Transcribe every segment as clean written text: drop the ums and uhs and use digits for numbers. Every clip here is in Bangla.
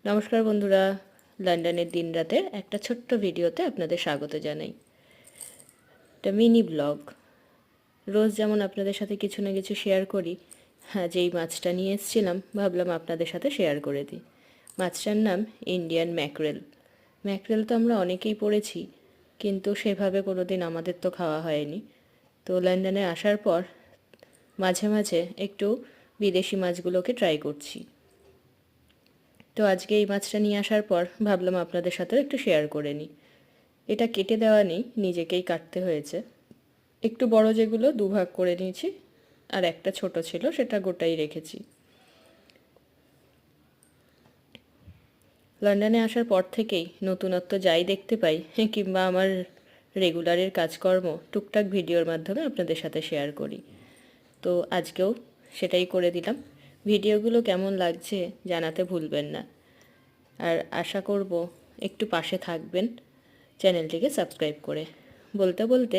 নমস্কার বন্ধুরা, লন্ডনের দিন রাতের একটা ছোট্ট ভিডিওতে আপনাদের স্বাগত জানাই। একটা মিনি ব্লগ। রোজ যেমন আপনাদের সাথে কিছু না কিছু শেয়ার করি, হ্যাঁ, যেই মাছটা নিয়ে এসেছিলাম ভাবলাম আপনাদের সাথে শেয়ার করে দিই। মাছটার নাম ইন্ডিয়ান ম্যাকরেল। ম্যাকরেল তো আমরা অনেকেই পড়েছি, কিন্তু সেভাবে কোনো দিন আমাদের তো খাওয়া হয়নি। তো লন্ডনে আসার পর মাঝে মাঝে একটু বিদেশি মাছগুলোকে ট্রাই করছি। তো আজকে এই মাছটা নিয়ে আসার পর ভাবলাম আপনাদের সাথেও একটু শেয়ার করে নিই। এটা কেটে দেওয়া নেই, নিজেকেই কাটতে হয়েছে। একটু বড় যেগুলো দুভাগ করে নিয়েছি, আর একটা ছোট ছিল সেটা গোটাই রেখেছি। লন্ডনে আসার পর থেকেই নতুনত্ব যাই দেখতে পাই কিংবা আমার রেগুলারের কাজকর্ম টুকটাক ভিডিওর মাধ্যমে আপনাদের সাথে শেয়ার করি। তো আজকেও সেটাই করে দিলাম। ভিডিওগুলো কেমন লাগছে জানাতে ভুলবেন না, আর আশা করব একটু পাশে থাকবেন চ্যানেলটিকে সাবস্ক্রাইব করে। বলতে বলতে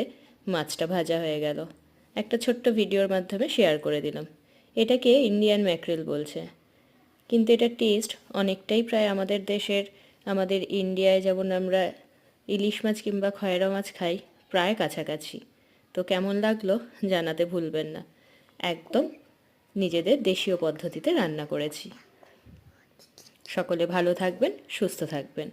মাছটা ভাজা হয়ে গেল, একটা ছোট্ট ভিডিওর মাধ্যমে শেয়ার করে দিলাম। এটাকে ইন্ডিয়ান ম্যাকরেল বলছে, কিন্তু এটার টেস্ট অনেকটাই প্রায় আমাদের দেশের, আমাদের ইন্ডিয়ায় যেমন আমরা ইলিশ মাছ কিংবা খয়রা মাছ খাই, প্রায় কাছাকাছি। তো কেমন লাগলো জানাতে ভুলবেন না। একদম নিজেদের দেশীয় পদ্ধতিতে রান্না করেছি। সকলে ভালো থাকবেন, সুস্থ থাকবেন।